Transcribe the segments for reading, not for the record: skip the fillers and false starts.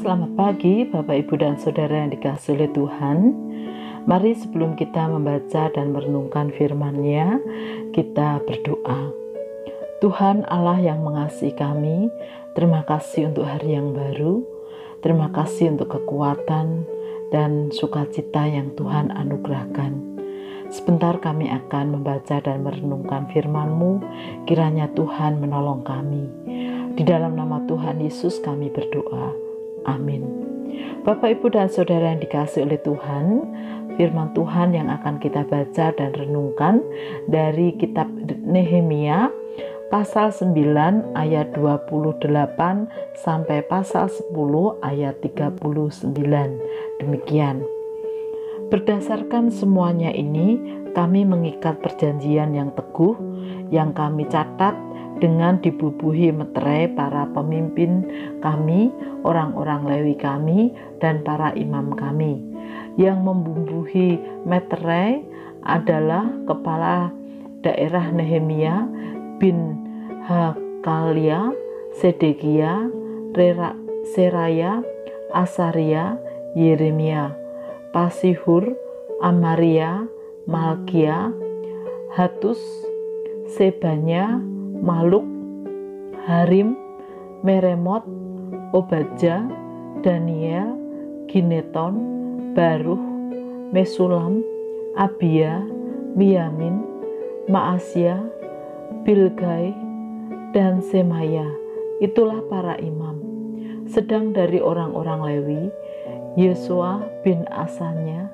Selamat pagi Bapak Ibu dan Saudara yang dikasihi oleh Tuhan. Mari sebelum kita membaca dan merenungkan firman-Nya, kita berdoa. Tuhan Allah yang mengasihi kami, terima kasih untuk hari yang baru. Terima kasih untuk kekuatan dan sukacita yang Tuhan anugerahkan. Sebentar kami akan membaca dan merenungkan firman-Mu, kiranya Tuhan menolong kami. Di dalam nama Tuhan Yesus kami berdoa. Amin. Bapak, Ibu, dan Saudara yang dikasihi oleh Tuhan, firman Tuhan yang akan kita baca dan renungkan dari kitab Nehemia pasal 9 ayat 28 sampai pasal 10 ayat 39. Demikian. Berdasarkan semuanya ini, kami mengikat perjanjian yang teguh yang kami catat dengan dibubuhi meterai para pemimpin kami, orang-orang Lewi kami, dan para imam kami. Yang membubuhi meterai adalah kepala daerah Nehemia bin Hakalia, Sedekia, Seraya, Asaria, Yeremia, Pasihur, Amaria, Malkia, Hatus, Sebanya, Maluk, Harim, Meremot, Obadja, Daniel, Gineton, Baruch, Mesulam, Abia, Miyamin, Maasya, Bilgai, dan Semaya. Itulah para imam. Sedang dari orang-orang Lewi, Yesua bin Asanya,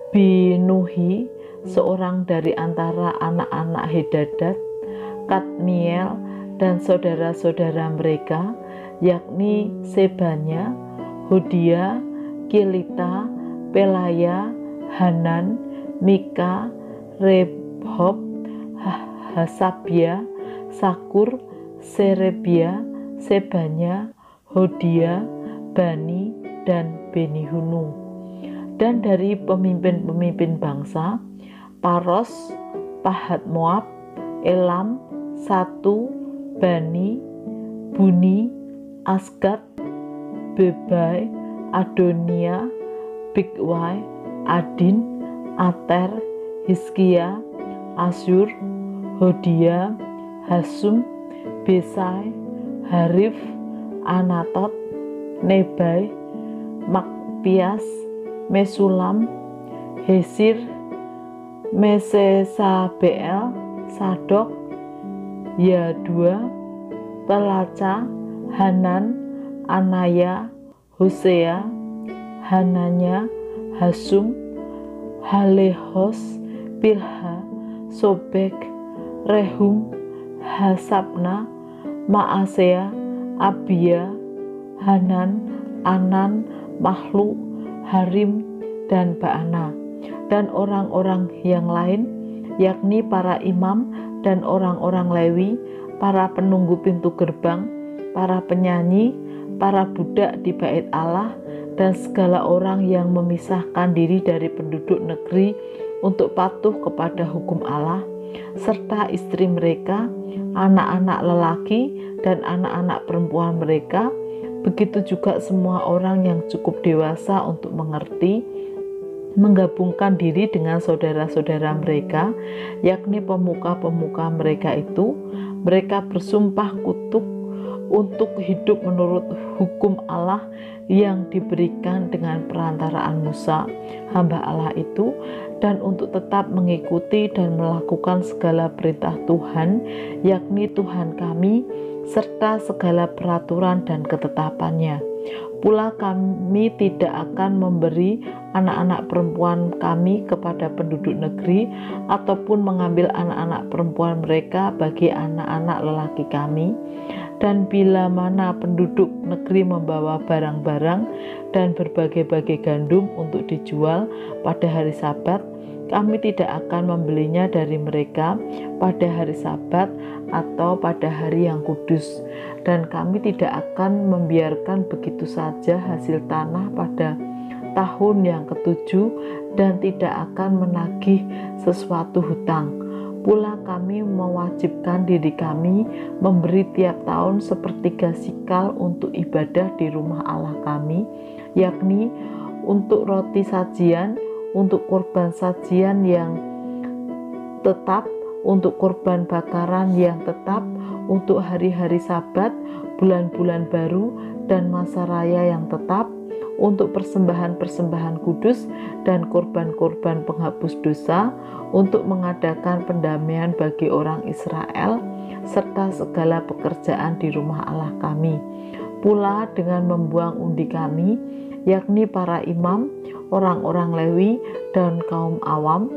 Binuhi, seorang dari antara anak-anak Hedadat, Kadmiel, dan saudara-saudara mereka, yakni Sebanya, Hodia, Kilita, Pelaya, Hanan, Mika, Rehob, Hasabia, Sakur, Serebia, Sebanya, Hodia, Bani, dan Benihunu. Dan dari pemimpin-pemimpin bangsa, Paros, Pahat Moab, Elam, Satu, Bani, Buni, Asgad, Bebai, Adonia, Bigwai, Adin, Ater, Hizkia, Asyur, Hodia, Hasum, Besai, Harif, Anatot, Nebai, Makpias, Mesulam, Hesir, Mesesabeel, Sadok, Yadua, Pelaca, Hanan, Anaya, Hosea, Hananya, Hasum, Halehos, Pilha, Sobek, Rehum, Hasabna, Maasea, Abia, Hanan, Anan, Mahlu, Harim, dan Baana, dan orang-orang yang lain, yakni para imam dan orang-orang Lewi, para penunggu pintu gerbang, para penyanyi, para budak di bait Allah, dan segala orang yang memisahkan diri dari penduduk negeri untuk patuh kepada hukum Allah, serta istri mereka, anak-anak lelaki, dan anak-anak perempuan mereka, begitu juga semua orang yang cukup dewasa untuk mengerti, menggabungkan diri dengan saudara-saudara mereka, yakni pemuka-pemuka mereka itu. Mereka bersumpah kutuk untuk hidup menurut hukum Allah yang diberikan dengan perantaraan Musa, hamba Allah itu, dan untuk tetap mengikuti dan melakukan segala perintah Tuhan, yakni Tuhan kami, serta segala peraturan dan ketetapannya. Pula kami tidak akan memberi anak-anak perempuan kami kepada penduduk negeri, ataupun mengambil anak-anak perempuan mereka bagi anak-anak lelaki kami. Dan bila mana penduduk negeri membawa barang-barang dan berbagai-bagai gandum untuk dijual pada hari Sabat, kami tidak akan membelinya dari mereka pada hari Sabat atau pada hari yang kudus. Dan kami tidak akan membiarkan begitu saja hasil tanah pada tahun yang ketujuh, dan tidak akan menagih sesuatu hutang. Pula kami mewajibkan diri kami memberi tiap tahun sepertiga sikal untuk ibadah di rumah Allah kami, yakni untuk roti sajian, untuk kurban sajian yang tetap, untuk kurban bakaran yang tetap, untuk hari-hari Sabat, bulan-bulan baru, dan masa raya yang tetap, untuk persembahan-persembahan kudus dan kurban-kurban penghapus dosa, untuk mengadakan pendamaian bagi orang Israel, serta segala pekerjaan di rumah Allah kami. Pula dengan membuang undi kami, yakni para imam, orang-orang Lewi, dan kaum awam,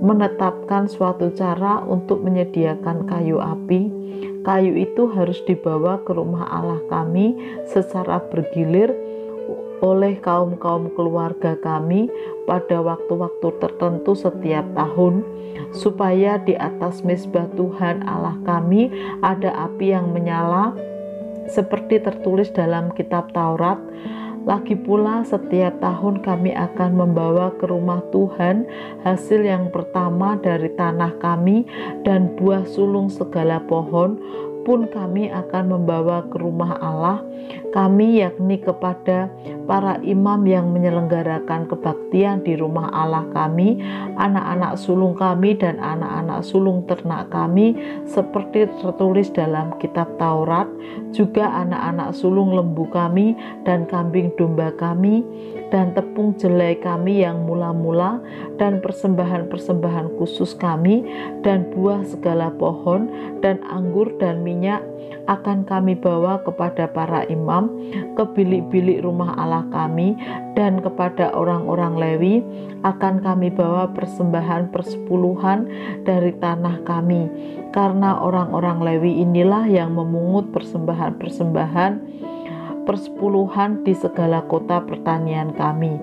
menetapkan suatu cara untuk menyediakan kayu api. Kayu itu harus dibawa ke rumah Allah kami secara bergilir oleh kaum-kaum keluarga kami pada waktu-waktu tertentu setiap tahun, supaya di atas mezbah Tuhan Allah kami ada api yang menyala, seperti tertulis dalam kitab Taurat. Lagi pula setiap tahun kami akan membawa ke rumah Tuhan hasil yang pertama dari tanah kami, dan buah sulung segala pohon pun kami akan membawa ke rumah Allah kami, yakni kepada para imam yang menyelenggarakan kebaktian di rumah Allah kami, anak-anak sulung kami dan anak-anak sulung ternak kami, seperti tertulis dalam kitab Taurat, juga anak-anak sulung lembu kami dan kambing domba kami, dan tepung jelai kami yang mula-mula, dan persembahan-persembahan khusus kami, dan buah segala pohon, dan anggur dan minyak akan kami bawa kepada para imam ke bilik-bilik rumah Allah kami, dan kepada orang-orang Lewi akan kami bawa persembahan persepuluhan dari tanah kami, karena orang-orang Lewi inilah yang memungut persembahan-persembahan persepuluhan di segala kota pertanian kami.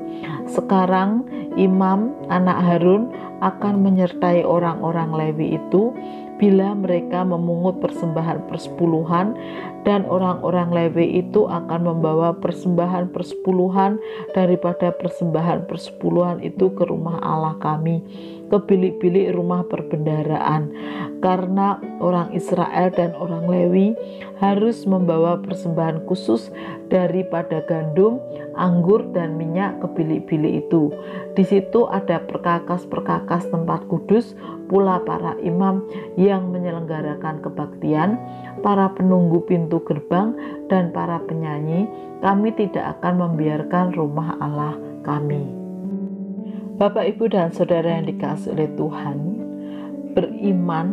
Sekarang imam anak Harun akan menyertai orang-orang Lewi itu bila mereka memungut persembahan persepuluhan, dan orang-orang Lewi itu akan membawa persembahan persepuluhan daripada persembahan persepuluhan itu ke rumah Allah kami, ke bilik-bilik rumah perbendaharaan, karena orang Israel dan orang Lewi harus membawa persembahan khusus daripada gandum, anggur, dan minyak ke bilik-bilik itu. Di situ ada perkakas-perkakas tempat kudus, pula para imam yang menyelenggarakan kebaktian, para penunggu pintu gerbang, dan para penyanyi. Kami tidak akan membiarkan rumah Allah kami. Bapak, Ibu, dan Saudara yang dikasihi oleh Tuhan, beriman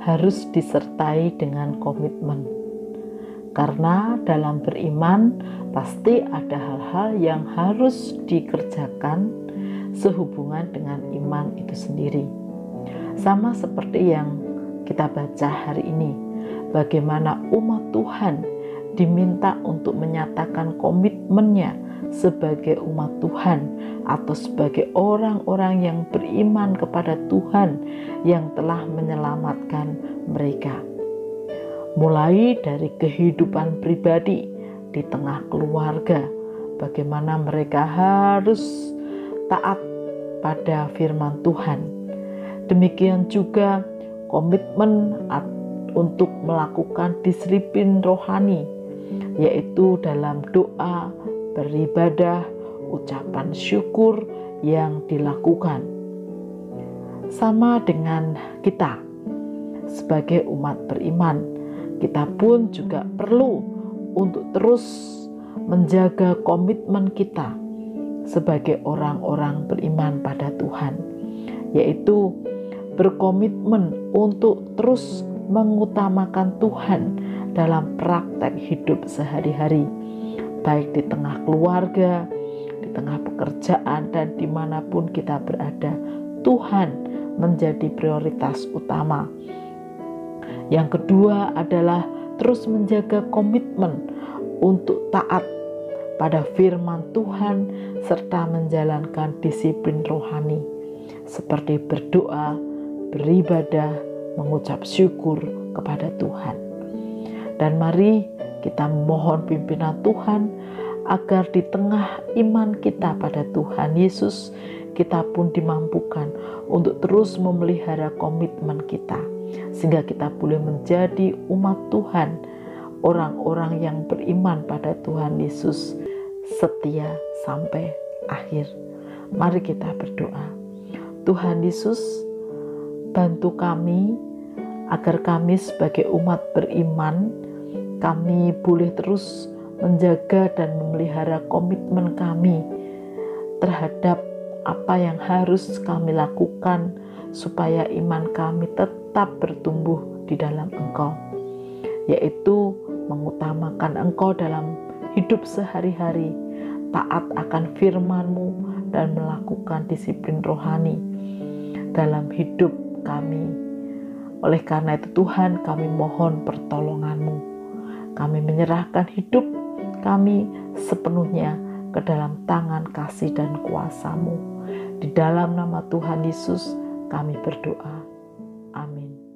harus disertai dengan komitmen. Karena dalam beriman pasti ada hal-hal yang harus dikerjakan sehubungan dengan iman itu sendiri. Sama seperti yang kita baca hari ini, bagaimana umat Tuhan diminta untuk menyatakan komitmennya sebagai umat Tuhan atau sebagai orang-orang yang beriman kepada Tuhan yang telah menyelamatkan mereka. Mulai dari kehidupan pribadi di tengah keluarga, bagaimana mereka harus taat pada firman Tuhan. Demikian juga komitmen untuk melakukan disiplin rohani, yaitu dalam doa, beribadah, ucapan syukur yang dilakukan. Sama dengan kita sebagai umat beriman, kita pun juga perlu untuk terus menjaga komitmen kita sebagai orang-orang beriman pada Tuhan, yaitu berkomitmen untuk terus mengutamakan Tuhan dalam praktek hidup sehari-hari, baik di tengah keluarga, di tengah pekerjaan, dan dimanapun kita berada. Tuhan menjadi prioritas utama. Yang kedua adalah terus menjaga komitmen untuk taat pada firman Tuhan serta menjalankan disiplin rohani seperti berdoa, beribadah, mengucap syukur kepada Tuhan. Dan mari kita mohon pimpinan Tuhan agar di tengah iman kita pada Tuhan Yesus, kita pun dimampukan untuk terus memelihara komitmen kita, sehingga kita boleh menjadi umat Tuhan, orang-orang yang beriman pada Tuhan Yesus, setia sampai akhir. Mari kita berdoa. Tuhan Yesus, bantu kami agar kami sebagai umat beriman, kami boleh terus menjaga dan memelihara komitmen kami terhadap apa yang harus kami lakukan supaya iman kami tetap bertumbuh di dalam Engkau, yaitu mengutamakan Engkau dalam hidup sehari-hari, taat akan firman-Mu dan melakukan disiplin rohani dalam hidup kami. Oleh karena itu Tuhan, kami mohon pertolongan-Mu. Kami menyerahkan hidup kami sepenuhnya ke dalam tangan kasih dan kuasa-Mu. Di dalam nama Tuhan Yesus kami berdoa. Amin.